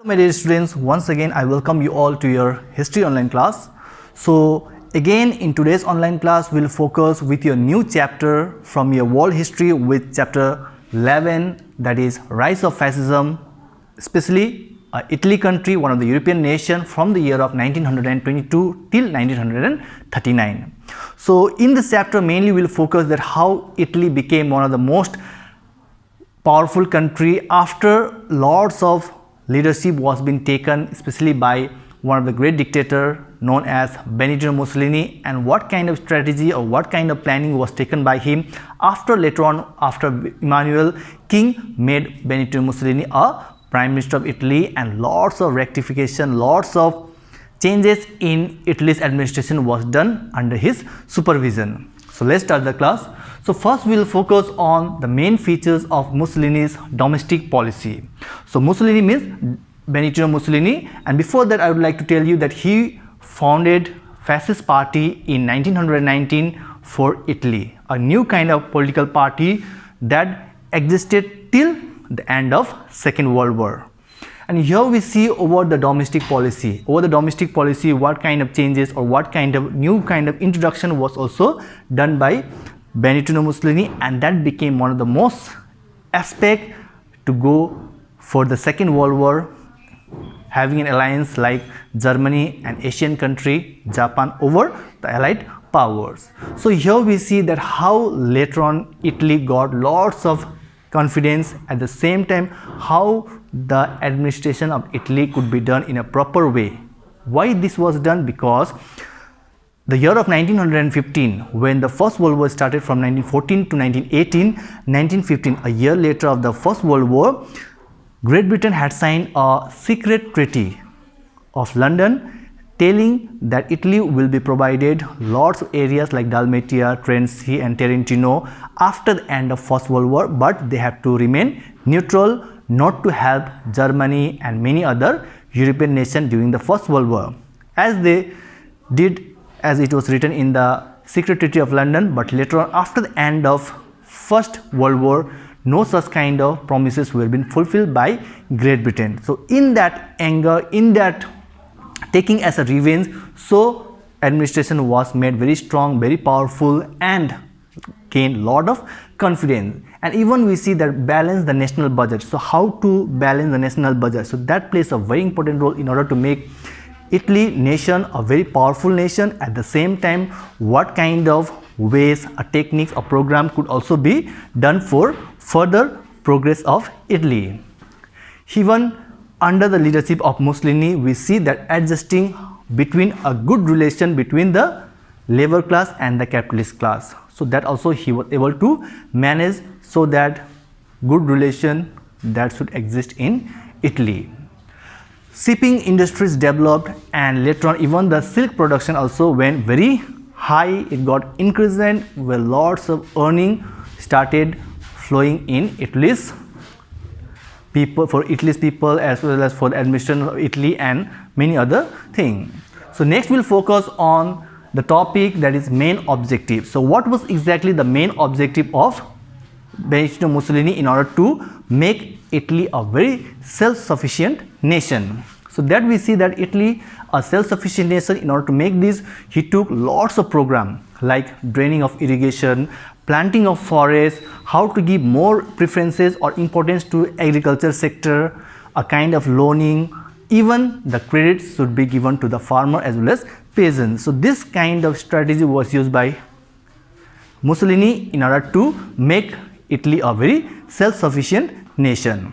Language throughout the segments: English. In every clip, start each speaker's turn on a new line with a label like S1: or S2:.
S1: My dear students, once again I welcome you all to your history online class. So again in today's online class we'll focus with your new chapter from your world history with chapter 11, that is Rise of Fascism, especially Italy country, one of the European nation from the year of 1922 till 1939. So in this chapter mainly we'll focus that how Italy became one of the most powerful country after lots of leadership was being taken, especially by one of the great dictator known as Benito Mussolini, and what kind of strategy or what kind of planning was taken by him after later on after Emmanuel King made Benito Mussolini a Prime Minister of Italy, and lots of rectification, lots of changes in Italy's administration was done under his supervision. So let's start the class. So first we will focus on the main features of Mussolini's domestic policy. So Mussolini means Benito Mussolini, and before that I would like to tell you that he founded Fascist Party in 1919 for Italy, a new kind of political party that existed till the end of Second World War. And here we see over the domestic policy. Over the domestic policy, what kind of changes or what kind of new kind of introduction was also done by Benito Mussolini, and that became one of the most aspect to go for the Second World War, having an alliance like Germany and Asian country Japan over the Allied powers. So here we see that how later on Italy got lots of confidence, at the same time how the administration of Italy could be done in a proper way. Why this was done? Because the year of 1915, when the First World War started from 1914 to 1918, 1915, a year later of the First World War, Great Britain had signed a secret treaty of London telling that Italy will be provided lots of areas like Dalmatia, Terency and Trentino after the end of First World War, but they have to remain neutral, not to help Germany and many other European nations during the First World War, as they did, as it was written in the Secret Treaty of London. But later on, after the end of First World War, no such kind of promises were being fulfilled by Great Britain. So in that anger, in that taking as a revenge, so administration was made very strong, very powerful, and gained lot of confidence. And even we see that balance the national budget. So how to balance the national budget? So that plays a very important role in order to make Italy nation a very powerful nation. At the same time, what kind of ways, a techniques, a program could also be done for further progress of Italy. Even under the leadership of Mussolini, we see that adjusting between a good relation between the labor class and the capitalist class. So that also he was able to manage, so that good relation that should exist in Italy. Shipping industries developed, and later on even the silk production also went very high. It got increased, where lots of earning started flowing in Italy's people, for Italy's people, as well as for the administration of Italy and many other things. So next we'll focus on the topic, that is main objective. So what was exactly the main objective of Benito Mussolini in order to make Italy a very self-sufficient nation? So that we see that Italy a self-sufficient nation. In order to make this, he took lots of programs like draining of irrigation, planting of forests, how to give more preferences or importance to agriculture sector, a kind of loaning, even the credits should be given to the farmer as well as peasants. So this kind of strategy was used by Mussolini in order to make Italy a very self-sufficient nation.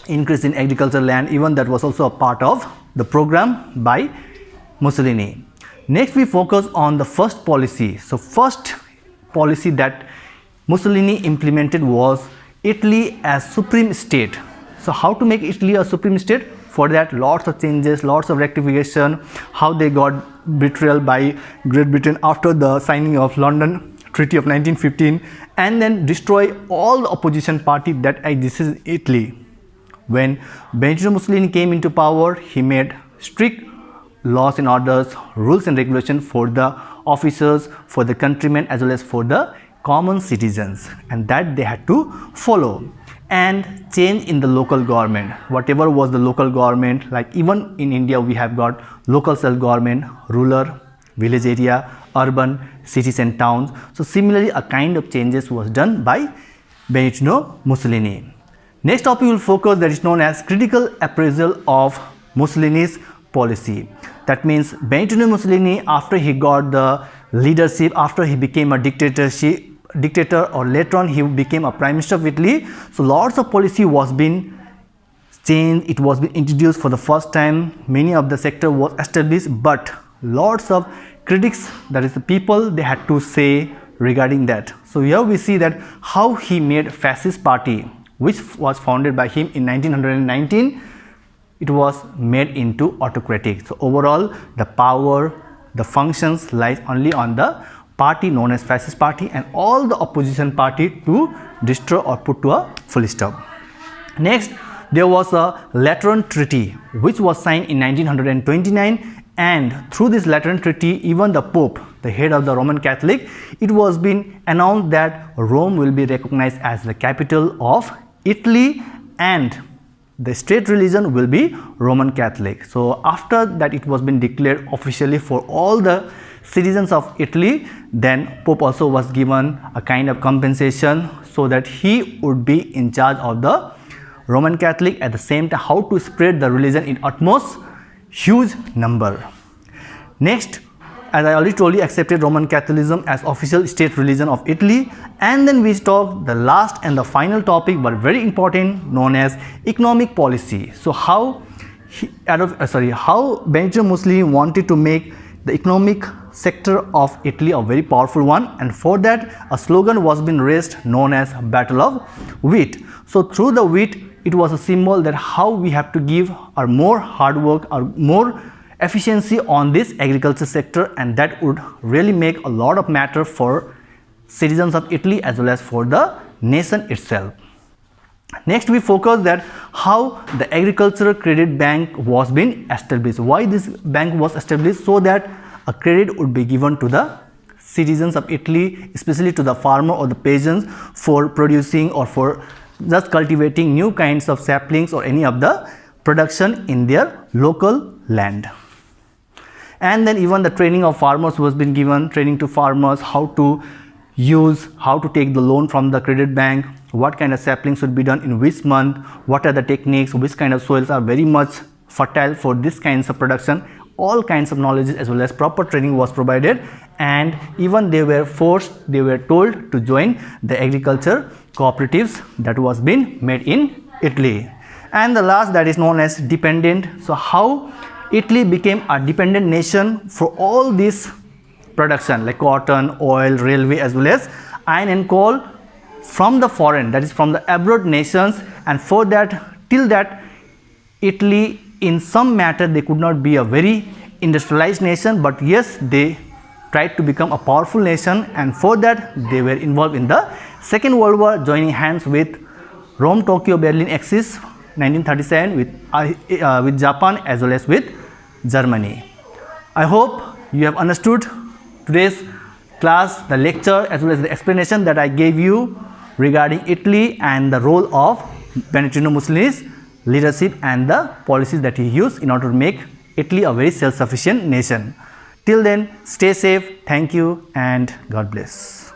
S1: Increase in agricultural land, even that was also a part of the program by Mussolini. Next we focus on the first policy. So first policy that Mussolini implemented was Italy as supreme state. So how to make Italy a supreme state? For that, lots of changes, lots of rectification, how they got betrayal by Great Britain after the signing of London Treaty of 1915, and then destroy all the opposition party that exists in Italy. When Benito Mussolini came into power, he made strict laws and orders, rules and regulations for the officers, for the countrymen, as well as for the common citizens, and that they had to follow. and change in the local government. Whatever was the local government, like even in India we have got local self-government, rural, village area, urban, cities and towns. So similarly a kind of changes was done by Benito Mussolini. Next topic will focus that is known as critical appraisal of Mussolini's policy. That means Benito Mussolini, after he got the leadership, after he became a dictator or later on he became a prime minister of Italy, so lots of policy was being changed, it was being introduced for the first time, many of the sector was established, but lots of critics, that is the people, they had to say regarding that. So here we see that how he made fascist party, which was founded by him in 1919, it was made into autocratic. So overall the power, the functions lies only on the party known as fascist party and all the opposition party to destroy or put to a full stop. Next, there was a Lateran Treaty which was signed in 1929, and through this Lateran Treaty even the Pope, the head of the Roman Catholic, it was been announced that Rome will be recognized as the capital of Italy and the state religion will be Roman Catholic. So after that it was been declared officially for all the citizens of Italy, then Pope also was given a kind of compensation so that he would be in charge of the Roman Catholic, at the same time how to spread the religion in utmost huge number. Next, as I already told you, accepted Roman Catholicism as official state religion of Italy, and then we talk the last and the final topic but very important, known as economic policy. So how Benito Mussolini wanted to make the economic sector of Italy a very powerful one, and for that a slogan was been raised known as Battle of Wheat. So through the wheat, it was a symbol that how we have to give our more hard work or more efficiency on this agriculture sector, and that would really make a lot of matter for citizens of Italy as well as for the nation itself. Next, we focus that how the agricultural credit bank was being established. Why this bank was established? So that a credit would be given to the citizens of Italy, especially to the farmer or the peasants, for producing or for just cultivating new kinds of saplings or any of the production in their local land. And then even the training of farmers was been given, training to farmers how to use, how to take the loan from the credit bank, what kind of saplings should be done in which month, what are the techniques, which kind of soils are very much fertile for this kinds of production. All kinds of knowledge as well as proper training was provided, and even they were told to join the agriculture cooperatives that was being made in Italy. And the last, that is known as dependent. So how Italy became a dependent nation for all this production like cotton, oil, railway as well as iron and coal from the foreign, that is from the abroad nations, and for that, till that Italy in some matter they could not be a very industrialized nation, but yes, they tried to become a powerful nation, and for that they were involved in the Second World War, joining hands with Rome, Tokyo, Berlin Axis 1937 with Japan as well as with Germany. I hope you have understood today's class, the lecture as well as the explanation that I gave you regarding Italy and the role of Benito Mussolini's leadership and the policies that he used in order to make Italy a very self-sufficient nation. Till then, stay safe, thank you and God bless.